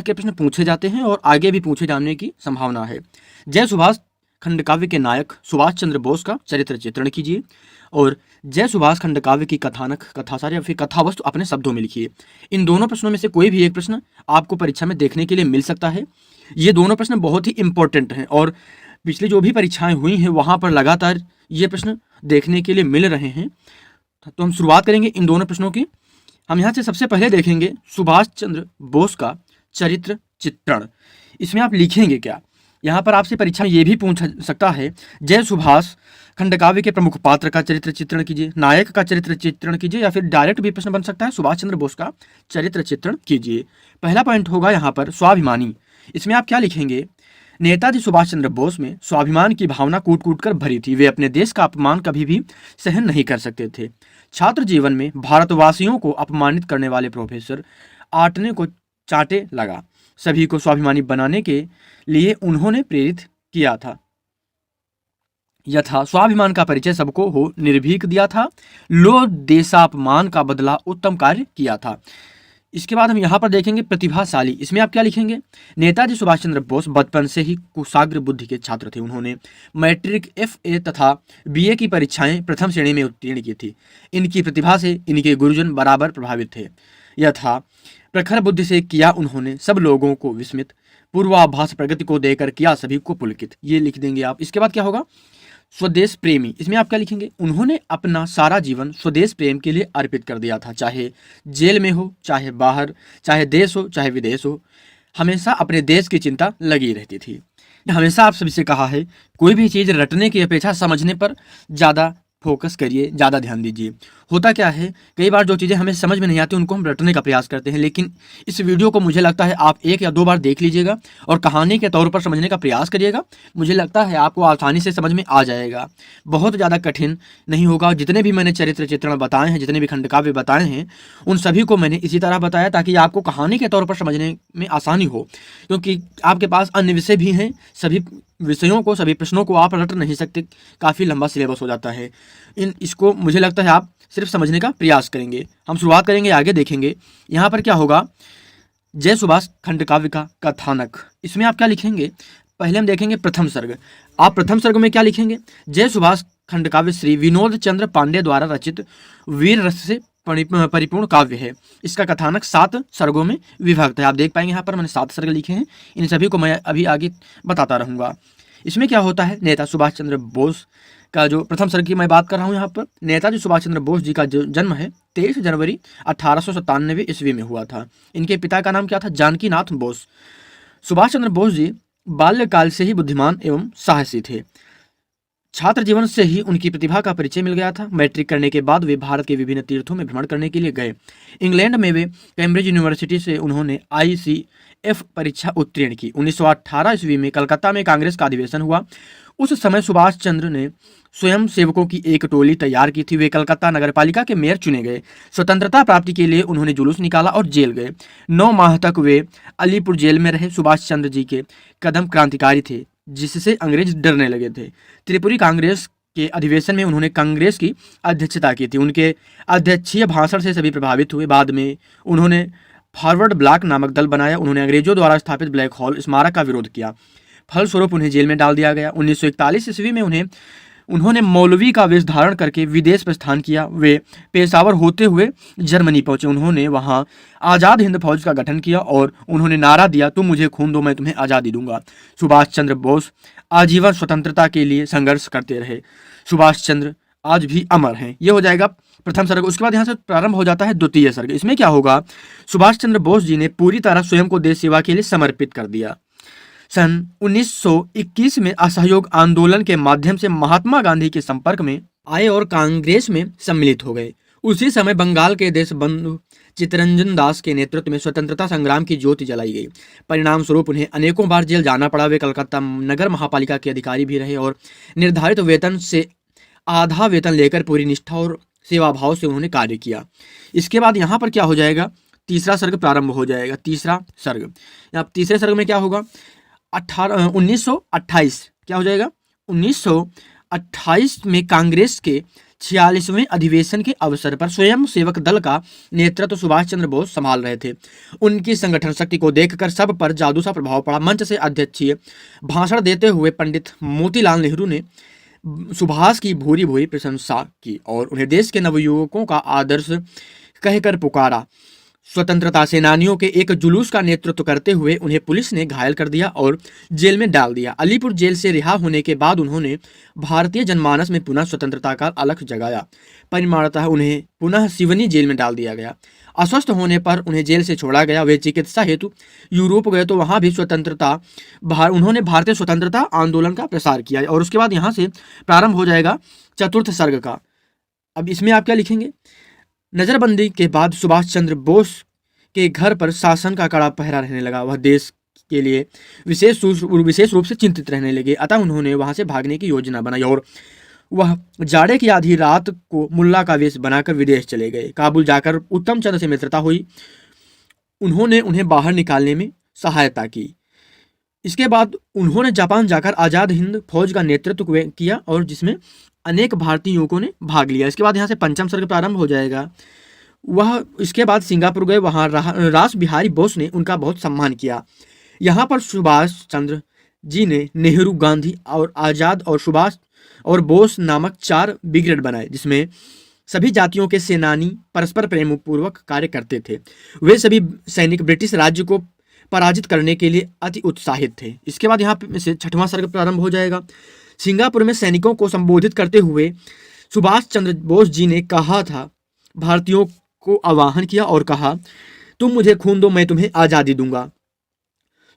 के प्रश्न पूछे जाते हैं और आगे भी पूछे जाने की संभावना है। जय सुभाष खंड काव्य के नायक सुभाष चंद्र बोस का चरित्र चित्रण कीजिए और जय सुभाष खंड काव्य की कथानक, कथासार या फिर कथा वस्तु अपने शब्दों में लिखिए। इन दोनों प्रश्नों में से कोई भी एक प्रश्न आपको परीक्षा में देखने के लिए मिल सकता है। ये दोनों प्रश्न बहुत ही इंपॉर्टेंट हैं और पिछली जो भी परीक्षाएं हुई हैं वहाँ पर लगातार ये प्रश्न देखने के लिए मिल रहे हैं। तो हम शुरुआत करेंगे इन दोनों प्रश्नों की। हम यहाँ से सबसे पहले देखेंगे सुभाष चंद्र बोस का चरित्र चित्रण। इसमें आप लिखेंगे क्या? यहाँ पर आपसे परीक्षा में ये भी पूछ सकता है, जय सुभाष खंडकाव्य के प्रमुख पात्र का चरित्र चित्रण कीजिए, नायक का चरित्र चित्रण कीजिए, या फिर डायरेक्ट भी प्रश्न बन सकता है सुभाष चंद्र बोस का चरित्र चित्रण कीजिए। पहला पॉइंट होगा यहाँ पर स्वाभिमानी। इसमें आप क्या लिखेंगे? नेताजी सुभाष चंद्र बोस में स्वाभिमान की भावना कूट कूट कर भरी थी। वे अपने देश का अपमान कभी भी सहन नहीं कर सकते थे। छात्र जीवन में भारतवासियों को अपमानित करने वाले प्रोफेसर आटने को चाटे लगा। सभी को स्वाभिमानी बनाने के लिए उन्होंने प्रेरित किया था। यथा स्वाभिमान का परिचय सबको हो निर्भीक दिया था। लो देशापमान का बदला उत्तम कार्य किया था। इसके बाद हम यहाँ पर देखेंगे प्रतिभाशाली। इसमें आप क्या लिखेंगे? नेताजी सुभाष चंद्र बोस बचपन से ही कुशाग्र बुद्धि के छात्र थे। उन्होंने मैट्रिक, FA तथा BA की परीक्षाएं प्रथम श्रेणी में उत्तीर्ण की थी। इनकी प्रतिभा से इनके गुरुजन बराबर प्रभावित थे। यथा प्रखर बुद्धि से किया उन्होंने सब लोगों को विस्मित, पूर्वाभास प्रगति को देकर किया सभी को पुलकित। ये लिख देंगे आप। इसके बाद क्या होगा? स्वदेश प्रेमी। इसमें आप क्या लिखेंगे? उन्होंने अपना सारा जीवन स्वदेश प्रेम के लिए अर्पित कर दिया था। चाहे जेल में हो, चाहे बाहर, चाहे देश हो, चाहे विदेश हो, हमेशा अपने देश की चिंता लगी रहती थी। हमेशा आप सभी से कहा है, कोई भी चीज़ रटने की अपेक्षा समझने पर ज़्यादा फोकस करिए, ज़्यादा ध्यान दीजिए। होता क्या है, कई बार जो चीज़ें हमें समझ में नहीं आती उनको हम रटने का प्रयास करते हैं, लेकिन इस वीडियो को मुझे लगता है आप 1 या 2 बार देख लीजिएगा और कहानी के तौर पर समझने का प्रयास करिएगा। मुझे लगता है आपको आसानी से समझ में आ जाएगा। बहुत ज़्यादा कठिन नहीं होगा। जितने भी मैंने चरित्र चित्रण बताए हैं, जितने भी खंडकाव्य बताए हैं, उन सभी को मैंने इसी तरह बताया ताकि आपको कहानी के तौर पर समझने में आसानी हो, क्योंकि आपके पास अन्य विषय भी हैं। सभी विषयों को, सभी प्रश्नों को आप रट नहीं सकते, काफ़ी लंबा सिलेबस हो जाता है। इसको मुझे लगता है आप सिर्फ समझने का प्रयास करेंगे। हम शुरुआत करेंगे, आगे देखेंगे। यहाँ पर क्या होगा? जय सुभाष खंडकाव्य का कथानक। इसमें आप क्या लिखेंगे? पहले हम देखेंगे प्रथम सर्ग। आप प्रथम सर्ग में क्या लिखेंगे? जय सुभाष खंडकाव्य श्री विनोद चंद्र पांडे द्वारा रचित वीर रस से परिपूर्ण काव्य है। इसका कथानक 7 सर्गों में विभक्त है। आप देख पाएंगे यहाँ पर मैंने 7 सर्ग लिखे हैं। इन सभी को मैं अभी आगे बताता रहूँगा। इसमें क्या होता है? नेता सुभाष चंद्र बोस का जो प्रथम सर्ग की मैं बात कर रहा हूँ यहाँ पर, नेताजी सुभाष चंद्र बोस जी का जो जन्म है 23 जनवरी 1897 ईस्वी में हुआ था। इनके पिता का नाम क्या था? जानकी नाथ बोस। सुभाष चंद्र बोस जी बाल्यकाल से ही बुद्धिमान एवं साहसी थे। छात्र जीवन से ही उनकी प्रतिभा का परिचय मिल गया था। मैट्रिक करने के बाद वे भारत के विभिन्न तीर्थों में भ्रमण करने के लिए गए। इंग्लैंड में वे कैम्ब्रिज यूनिवर्सिटी से उन्होंने ICF परीक्षा उत्तीर्ण की। 1918 ईस्वी में कलकत्ता में कांग्रेस का अधिवेशन हुआ। उस समय सुभाष चंद्र ने स्वयं सेवकों की एक टोली तैयार की थी। वे कलकत्ता नगरपालिका के मेयर चुने गए। स्वतंत्रता प्राप्ति के लिए उन्होंने जुलूस निकाला और जेल गए। 9 माह तक वे अलीपुर जेल में रहे। सुभाष चंद्र जी के कदम क्रांतिकारी थे, जिससे अंग्रेज डरने लगे थे। त्रिपुरी कांग्रेस के अधिवेशन में उन्होंने कांग्रेस की अध्यक्षता की थी। उनके अध्यक्षीय भाषण से सभी प्रभावित हुए। बाद में उन्होंने फॉरवर्ड ब्लॉक नामक दल बनाया। उन्होंने अंग्रेजों द्वारा स्थापित ब्लैक हॉल स्मारक का विरोध किया। फलस्वरूप उन्हें जेल में डाल दिया गया। 1941 ईस्वी में उन्होंने मौलवी का वेश धारण करके विदेश प्रस्थान किया। वे पेशावर होते हुए जर्मनी पहुंचे। उन्होंने वहां आज़ाद हिंद फौज का गठन किया और उन्होंने नारा दिया, तुम मुझे खून दो, मैं तुम्हें आज़ादी दूंगा। सुभाष चंद्र बोस आजीवन स्वतंत्रता के लिए संघर्ष करते रहे। सुभाष चंद्र आज भी अमर हैं। ये हो जाएगा प्रथम सर्ग। उसके बाद यहाँ से प्रारंभ हो जाता है द्वितीय सर्ग। इसमें क्या होगा? सुभाष चंद्र बोस जी ने पूरी तरह स्वयं को देश सेवा के लिए समर्पित कर दिया। सन 1921 में असहयोग आंदोलन के माध्यम से महात्मा गांधी के संपर्क में आए और कांग्रेस में सम्मिलित हो गए। उसी समय बंगाल के देशबंधु चित्तरंजन दास के नेतृत्व में स्वतंत्रता संग्राम की ज्योति जलाई गई। परिणाम स्वरूप उन्हें अनेकों बार जेल जाना पड़ा। वे कलकत्ता नगर महापालिका के अधिकारी भी रहे और निर्धारित वेतन से आधा वेतन लेकर पूरी निष्ठा और सेवा भाव से उन्होंने कार्य किया। इसके बाद यहाँ पर क्या हो जाएगा? तीसरा सर्ग प्रारंभ हो जाएगा। तीसरा सर्ग, अब तीसरे सर्ग में क्या होगा? 1928 क्या हो जाएगा? 1928 में कांग्रेस के 46वें अधिवेशन के अवसर पर स्वयं सेवक दल का नेतृत्व सुभाष चंद्र बोस संभाल रहे थे। उनकी संगठन शक्ति को देखकर सब पर जादू सा प्रभाव पड़ा। मंच से अध्यक्षीय भाषण देते हुए पंडित मोतीलाल नेहरू ने सुभाष की भूरी भूरी प्रशंसा की और उन्हें देश के नवयुवकों का आदर्श कहकर पुकारा। स्वतंत्रता सेनानियों के एक जुलूस का नेतृत्व करते हुए उन्हें पुलिस ने घायल कर दिया और जेल में डाल दिया। अलीपुर जेल से रिहा होने के बाद उन्होंने भारतीय जनमानस में पुनः स्वतंत्रता का अलख जगाया। परिणामतः उन्हें पुनः सिवनी जेल में डाल दिया गया। अस्वस्थ होने पर उन्हें जेल से छोड़ा गया। वे चिकित्सा हेतु यूरोप गए तो वहां भी उन्होंने भारतीय स्वतंत्रता आंदोलन का प्रसार किया और उसके बाद यहाँ से प्रारंभ हो जाएगा चतुर्थ सर्ग का। अब इसमें आप क्या लिखेंगे? नजरबंदी के बाद सुभाष चंद्र बोस के घर पर शासन का कड़ा पहरा रहने लगा। वह देश के लिए विशेष रूप से चिंतित रहने लगे। अतः उन्होंने वहां से भागने की योजना बनाई और वह जाड़े की आधी रात को मुल्ला का वेश बनाकर विदेश चले गए। काबुल जाकर उत्तम चंद्र से मित्रता हुई। उन्होंने उन्हें बाहर निकालने में सहायता की। इसके बाद उन्होंने जापान जाकर आज़ाद हिंद फौज का नेतृत्व किया और जिसमें अनेक भारतीय युवकों ने भाग लिया। इसके बाद यहाँ से पंचम सर्ग प्रारंभ हो जाएगा। वह इसके बाद सिंगापुर गए। वहाँ रास बिहारी बोस ने उनका बहुत सम्मान किया। यहाँ पर सुभाष चंद्र जी ने नेहरू, गांधी और आज़ाद और सुभाष और बोस नामक 4 ब्रिगेड बनाए, जिसमें सभी जातियों के सेनानी परस्पर प्रेम पूर्वक कार्य करते थे। वे सभी सैनिक ब्रिटिश राज्य को पराजित करने के लिए अति उत्साहित थे। इसके बाद यहाँ से 6वां सर्ग प्रारंभ हो जाएगा। सिंगापुर में सैनिकों को संबोधित करते हुए सुभाष चंद्र बोस जी ने कहा था, भारतीयों को आह्वान किया और कहा, तुम मुझे खून दो, मैं तुम्हें आज़ादी दूंगा।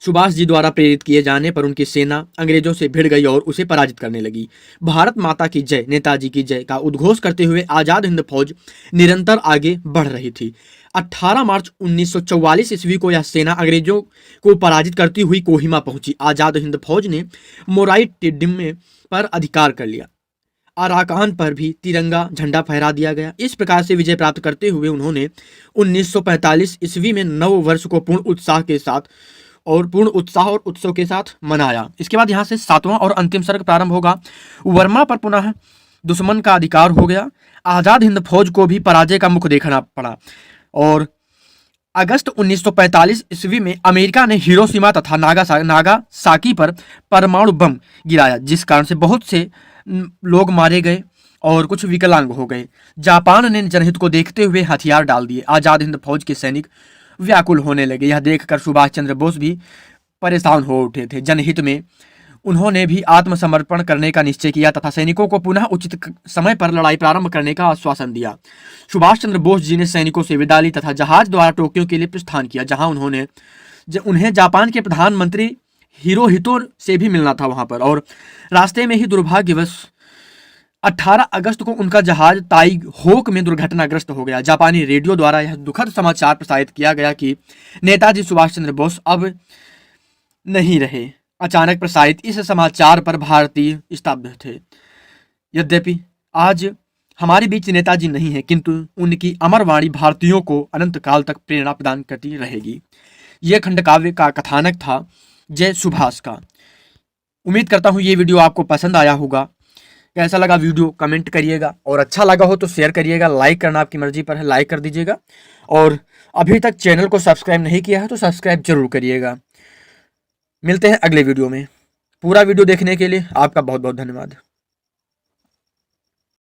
सुभाष जी द्वारा प्रेरित किए जाने पर उनकी सेना अंग्रेजों से भिड़ गई और उसे पराजित करने लगी। भारत माता की जय, नेताजी की जय का उद्घोष करते हुए आज़ाद हिंद फौज निरंतर आगे बढ़ रही थी। 18 मार्च 1944 ईस्वी को यह सेना अंग्रेजों को पराजित करती हुई कोहिमा पहुंची। आज़ाद हिंद फौज ने मोराई टिड्डिम पर अधिकार कर लिया। अराकान पर भी तिरंगा झंडा फहरा दिया गया। इस प्रकार से विजय प्राप्त करते हुए उन्होंने 1945 ईस्वी में नव वर्ष को पूर्ण उत्साह और उत्सव के साथ मनाया। इसके बाद यहाँ से 7वां और अंतिम सर्ग प्रारंभ होगा। वर्मा पर पुनः दुश्मन का अधिकार हो गया। आज़ाद हिंद फौज को भी पराजय का मुख देखना पड़ा और अगस्त 1945 ईस्वी में अमेरिका ने हिरोशिमा तथा नागासाकी पर परमाणु बम गिराया, जिस कारण से बहुत से लोग मारे गए और कुछ विकलांग हो गए। जापान ने जनहित को देखते हुए हथियार डाल दिए। आज़ाद हिंद फौज के सैनिक व्याकुल होने लगे। यह देखकर सुभाष चंद्र बोस भी परेशान हो उठे थे। जनहित में उन्होंने भी आत्मसमर्पण करने का निश्चय किया तथा सैनिकों को पुनः उचित समय पर लड़ाई प्रारंभ करने का आश्वासन दिया। सुभाष चंद्र बोस जी ने सैनिकों से विदा ली तथा जहाज द्वारा टोक्यो के लिए प्रस्थान किया, जहां उन्हें जापान के प्रधानमंत्री हिरोहितो से भी मिलना था वहां पर। और रास्ते में ही दुर्भाग्यवश 18 अगस्त को उनका जहाज ताई होक में दुर्घटनाग्रस्त हो गया। जापानी रेडियो द्वारा यह दुखद समाचार प्रसारित किया गया कि नेताजी सुभाष चंद्र बोस अब नहीं रहे। अचानक प्रसारित इस समाचार पर भारतीय स्तब्ध थे। यद्यपि आज हमारे बीच नेताजी नहीं है, किंतु उनकी अमर वाणी भारतीयों को अनंत काल तक प्रेरणा प्रदान करती रहेगी। यह खंडकाव्य का कथानक था जय सुभाष का। उम्मीद करता हूँ ये वीडियो आपको पसंद आया होगा। कैसा लगा वीडियो कमेंट करिएगा और अच्छा लगा हो तो शेयर करिएगा। लाइक करना आपकी मर्जी पर है, लाइक कर दीजिएगा। और अभी तक चैनल को सब्सक्राइब नहीं किया है तो सब्सक्राइब जरूर करिएगा। मिलते हैं अगले वीडियो में। पूरा वीडियो देखने के लिए आपका बहुत बहुत धन्यवाद।